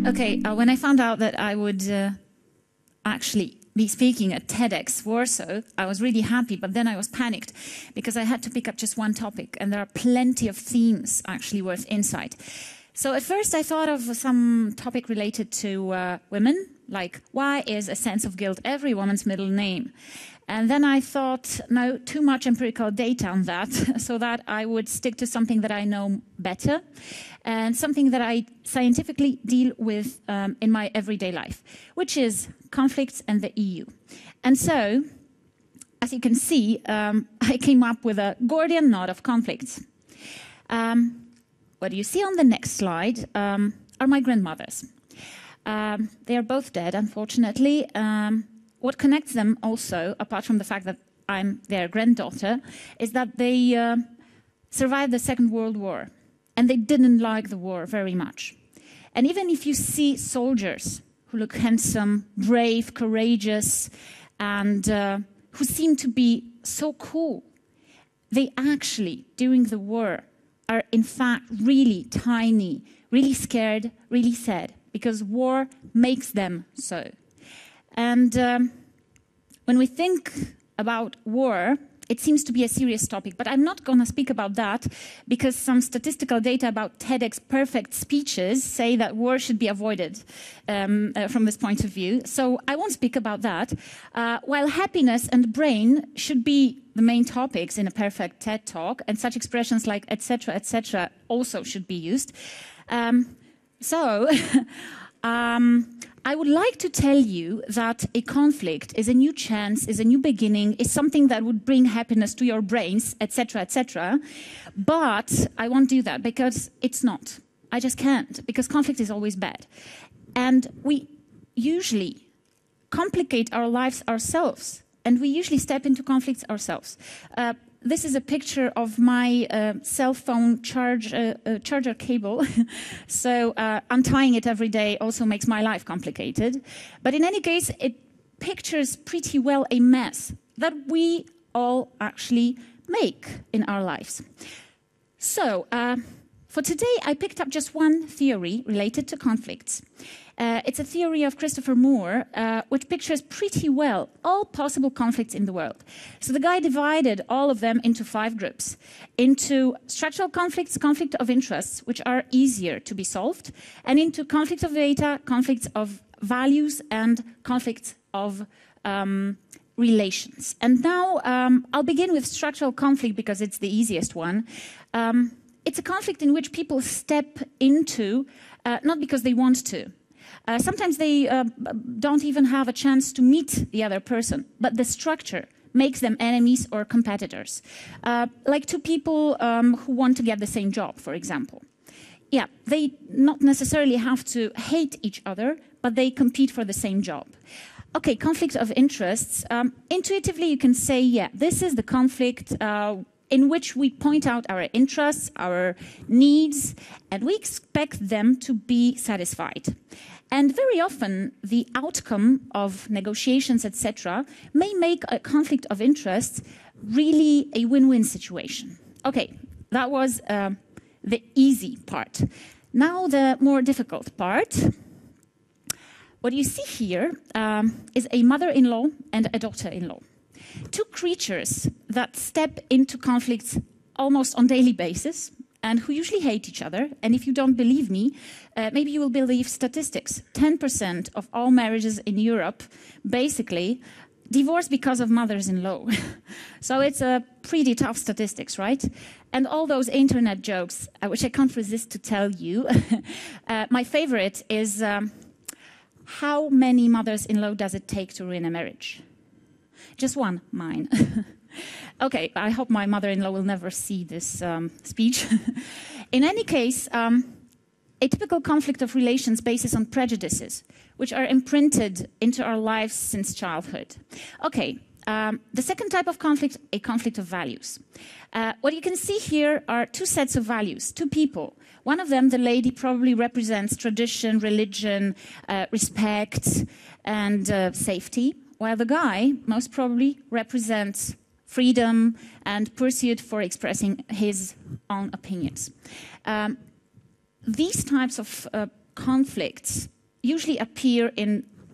Okay, when I found out that I would actually be speaking at TEDx Warsaw, I was really happy, but then I was panicked because I had to pick up just one topic, and there are plenty of themes actually worth insight. So at first I thought of some topic related to women, like why is a sense of guilt every woman's middle name? And then I thought, no, too much empirical data on that, so that I would stick to something that I know better and something that I scientifically deal with in my everyday life, which is conflicts and the EU. And so, as you can see, I came up with a Gordian knot of conflicts. What you see on the next slide are my grandmothers. They are both dead, unfortunately. What connects them also, apart from the fact that I'm their granddaughter, is that they survived the Second World War, and they didn't like the war very much. And even if you see soldiers who look handsome, brave, courageous, and who seem to be so cool, they actually, during the war, are in fact really tiny, really scared, really sad, because war makes them so. And when we think about war, it seems to be a serious topic, but I'm not going to speak about that because some statistical data about TEDx perfect speeches say that war should be avoided from this point of view. So I won't speak about that. While happiness and brain should be the main topics in a perfect TED talk, and such expressions like etc. also should be used. I would like to tell you that a conflict is a new chance, is a new beginning, is something that would bring happiness to your brains, etc. But I won't do that because it's not. I just can't, because conflict is always bad. And we usually complicate our lives ourselves, and we usually step into conflicts ourselves. This is a picture of my cell phone charger cable. So untying it every day also makes my life complicated. But in any case, it pictures pretty well a mess that we all actually make in our lives. So for today, I picked up just one theory related to conflicts. It's a theory of Christopher Moore, which pictures pretty well all possible conflicts in the world. So the guy divided all of them into 5 groups, into structural conflicts, conflict of interests, which are easier to be solved, and into conflicts of data, conflicts of values, and conflicts of relations. And now I'll begin with structural conflict because it's the easiest one. It's a conflict in which people step into, not because they want to. Sometimes they don't even have a chance to meet the other person, but the structure makes them enemies or competitors. Like two people who want to get the same job, for example. Yeah, they not necessarily have to hate each other, but they compete for the same job. Okay, conflict of interests. Intuitively, you can say, yeah, this is the conflict in which we point out our interests, our needs, and we expect them to be satisfied. And very often, the outcome of negotiations, etc., may make a conflict of interests really a win-win situation. Okay, that was the easy part. Now the more difficult part. What you see here is a mother-in-law and a daughter-in-law. Two creatures that step into conflicts almost on a daily basis, and who usually hate each other. And if you don't believe me, maybe you will believe statistics. 10% of all marriages in Europe basically divorce because of mothers-in-law. So it's a pretty tough statistics, right? And all those internet jokes, which I can't resist to tell you. My favorite is, how many mothers-in-law does it take to ruin a marriage? Just one, mine. Okay, I hope my mother-in-law will never see this speech. In any case, a typical conflict of relations bases on prejudices, which are imprinted into our lives since childhood. Okay, the second type of conflict, a conflict of values. What you can see here are 2 sets of values, 2 people. One of them, the lady, probably represents tradition, religion, respect, and safety, while the guy most probably represents freedom and pursuit for expressing his own opinions. These types of conflicts usually appear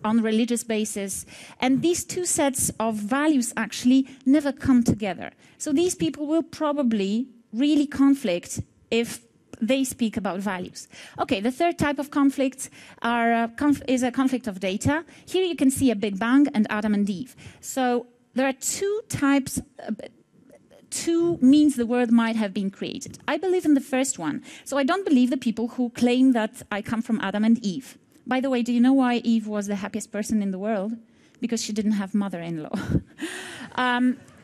on religious basis, and these two sets of values actually never come together. So these people will probably really conflict if they speak about values. Okay, the third type of conflicts is a conflict of data. Here you can see a Big Bang and Adam and Eve. So there are two types, two means the world might have been created. I believe in the first one. So I don't believe the people who claim that I come from Adam and Eve. By the way, do you know why Eve was the happiest person in the world? Because she didn't have mother-in-law.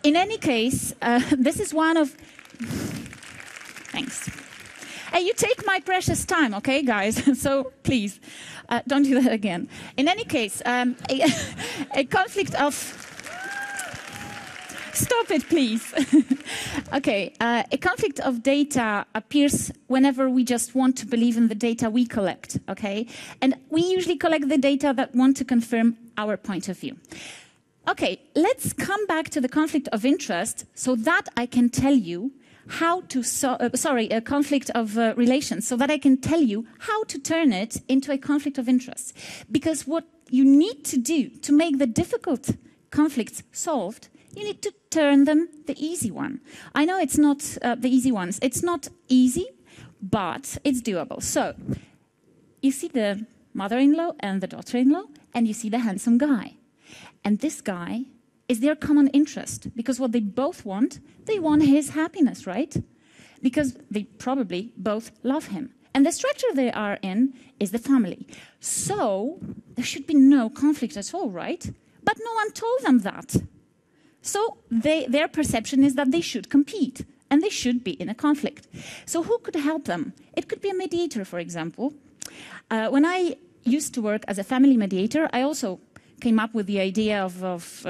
In any case, this is one of... Thanks. Hey, you take my precious time, okay, guys? So please, don't do that again. In any case, a conflict of... Stop it, please. Okay, a conflict of data appears whenever we just want to believe in the data we collect, okay? And we usually collect the data that want to confirm our point of view. Okay, let's come back to the conflict of interest so that I can tell you how to, a conflict of relations, so that I can tell you how to turn it into a conflict of interest. Because what you need to do to make the difficult conflicts solved, you need to turn them the easy one. I know it's not the easy ones. It's not easy, but it's doable. So you see the mother-in-law and the daughter-in-law, and you see the handsome guy. And this guy is their common interest, because what they both want, they want his happiness, right? Because they probably both love him. And the structure they are in is the family. So there should be no conflict at all, right? But no one told them that. So their perception is that they should compete, and they should be in a conflict. So who could help them? It could be a mediator, for example. When I used to work as a family mediator, I also came up with the idea of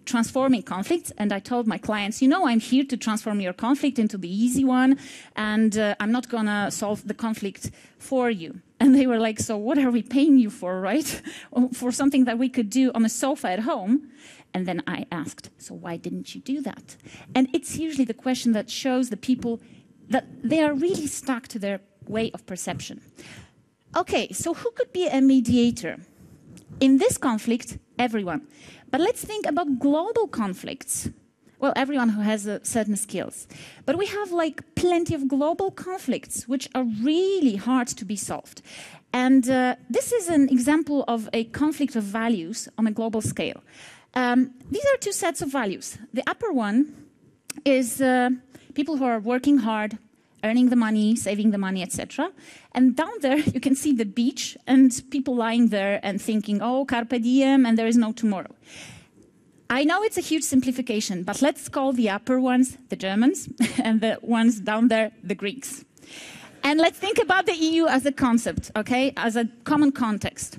transforming conflicts, and I told my clients, you know, I'm here to transform your conflict into the easy one, and I'm not gonna solve the conflict for you. And they were like, so what are we paying you for, right? For something that we could do on a sofa at home. And then I asked, so why didn't you do that? And it's usually the question that shows the people that they are really stuck to their way of perception. Okay, so who could be a mediator? In this conflict, everyone. But let's think about global conflicts. Well, everyone who has certain skills. But we have like plenty of global conflicts, which are really hard to be solved. And this is an example of a conflict of values on a global scale. These are two sets of values. The upper one is people who are working hard, earning the money, saving the money, etc. And down there, you can see the beach and people lying there and thinking, oh, carpe diem, and there is no tomorrow. I know it's a huge simplification, but let's call the upper ones the Germans and the ones down there the Greeks. And let's think about the EU as a concept, okay, as a common context.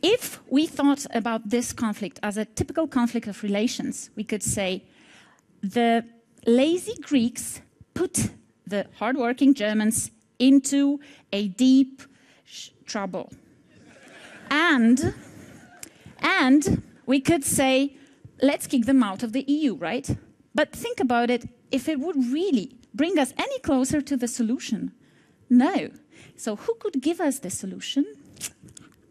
If we thought about this conflict as a typical conflict of relations, we could say the lazy Greeks put the hardworking Germans into a deep trouble. And we could say, let's kick them out of the EU, right? But think about it, if it would really bring us any closer to the solution. No. So who could give us the solution?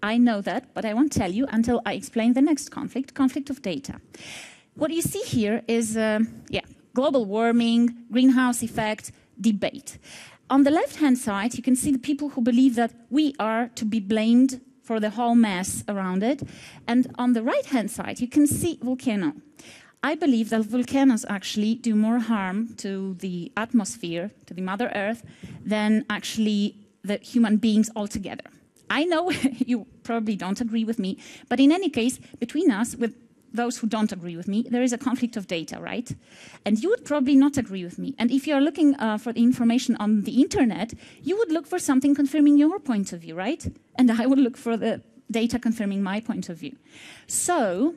I know that, but I won't tell you until I explain the next conflict, conflict of data. What you see here is, global warming, greenhouse effect, debate. On the left-hand side, you can see the people who believe that we are to be blamed for the whole mess around it. And on the right-hand side, you can see volcano. I believe that volcanoes actually do more harm to the atmosphere, to the Mother Earth, than actually the human beings altogether. I know you probably don't agree with me, but in any case, between us, with those who don't agree with me, there is a conflict of data, right? And you would probably not agree with me. And if you're looking for the information on the internet, you would look for something confirming your point of view, right? And I would look for the data confirming my point of view. So,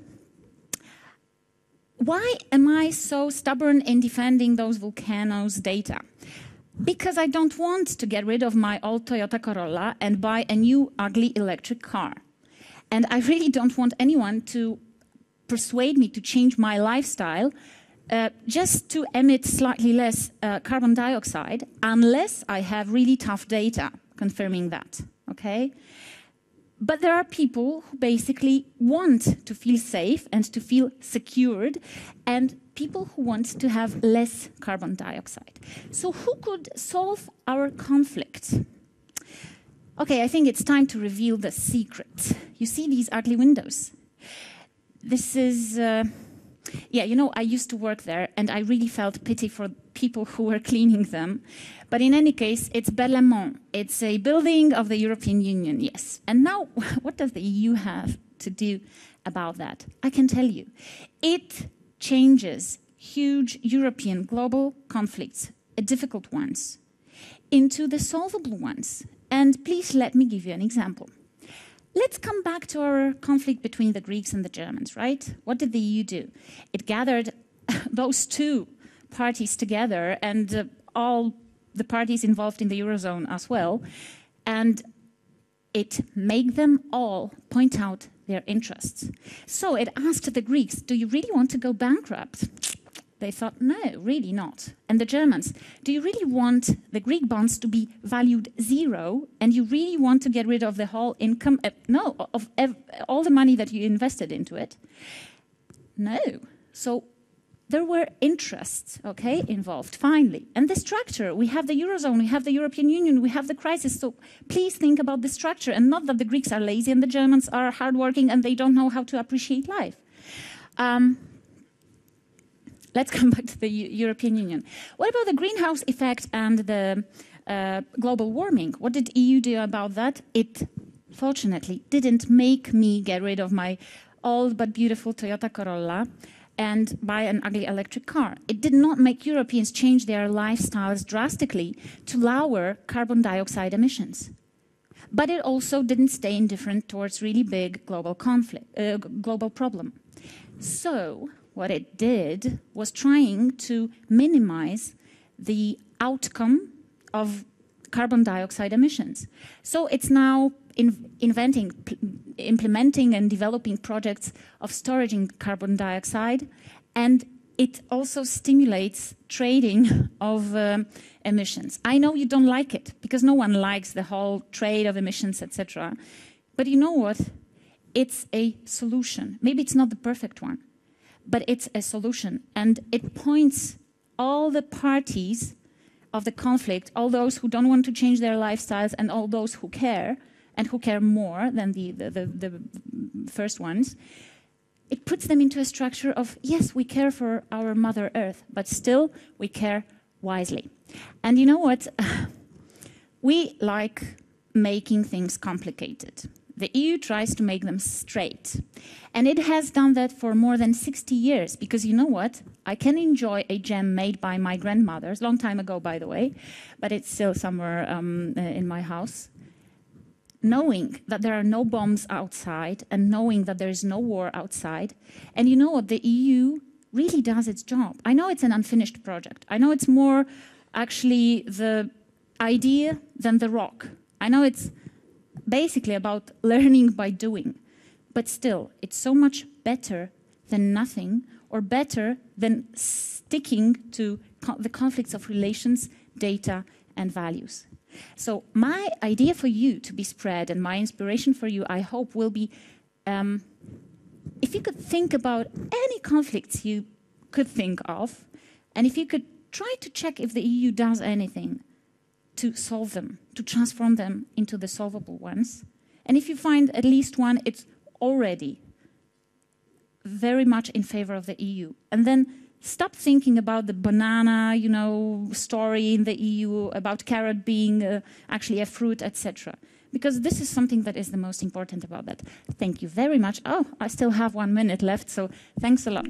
why am I so stubborn in defending those volcanoes' data? Because I don't want to get rid of my old Toyota Corolla and buy a new ugly electric car. And I really don't want anyone to persuade me to change my lifestyle just to emit slightly less carbon dioxide, unless I have really tough data confirming that, okay? But there are people who basically want to feel safe and to feel secured, and people who want to have less carbon dioxide. So who could solve our conflict? Okay, I think it's time to reveal the secret. You see these ugly windows? This is, yeah, you know, I used to work there, and I really felt pity for people who were cleaning them. But in any case, it's Berlaymont. It's a building of the European Union, yes. And now, what does the EU have to do about that? I can tell you. It changes huge European global conflicts, difficult ones, into the solvable ones. And please let me give you an example. Let's come back to our conflict between the Greeks and the Germans, right? What did the EU do? It gathered those two parties together and all the parties involved in the Eurozone as well, and it made them all point out their interests. So it asked the Greeks, do you really want to go bankrupt? They thought, no, really not. And the Germans, do you really want the Greek bonds to be valued zero, and you really want to get rid of the whole income, of all the money that you invested into it? No. So there were interests, okay, involved, finally. And the structure, we have the Eurozone, we have the European Union, we have the crisis. So please think about the structure, and not that the Greeks are lazy and the Germans are hardworking and they don't know how to appreciate life. Let's come back to the European Union. What about the greenhouse effect and the global warming? What did EU do about that? It, fortunately, didn't make me get rid of my old but beautiful Toyota Corolla and buy an ugly electric car. It did not make Europeans change their lifestyles drastically to lower carbon dioxide emissions. But it also didn't stay indifferent towards really big global conflict, global problem. So what it did was trying to minimize the outcome of carbon dioxide emissions. So it's now implementing and developing projects of storing carbon dioxide, and it also stimulates trading of emissions. I know you don't like it, because no one likes the whole trade of emissions, etc. But you know what? It's a solution. Maybe it's not the perfect one, but it's a solution, and it points all the parties of the conflict, all those who don't want to change their lifestyles and all those who care, and who care more than the first ones. It puts them into a structure of, yes, we care for our Mother Earth, but still we care wisely. And you know what? We like making things complicated. The EU tries to make them straight. And it has done that for more than 60 years, because you know what? I can enjoy a gem made by my grandmother's, long time ago, by the way, but it's still somewhere in my house, knowing that there are no bombs outside and knowing that there is no war outside. And you know what? The EU really does its job. I know it's an unfinished project. I know it's more actually the idea than the rock. I know it's basically about learning by doing. But still, it's so much better than nothing, or better than sticking to the conflicts of relations, data, and values. So my idea for you to be spread, and my inspiration for you, I hope, will be if you could think about any conflicts you could think of, and if you could try to check if the EU does anything to solve them, to transform them into the solvable ones. And if you find at least one, it's already very much in favor of the EU. And then stop thinking about the banana, you know, story in the EU, about carrot being actually a fruit, etc. Because this is something that is the most important about that. Thank you very much. Oh, I still have 1 minute left, so thanks a lot.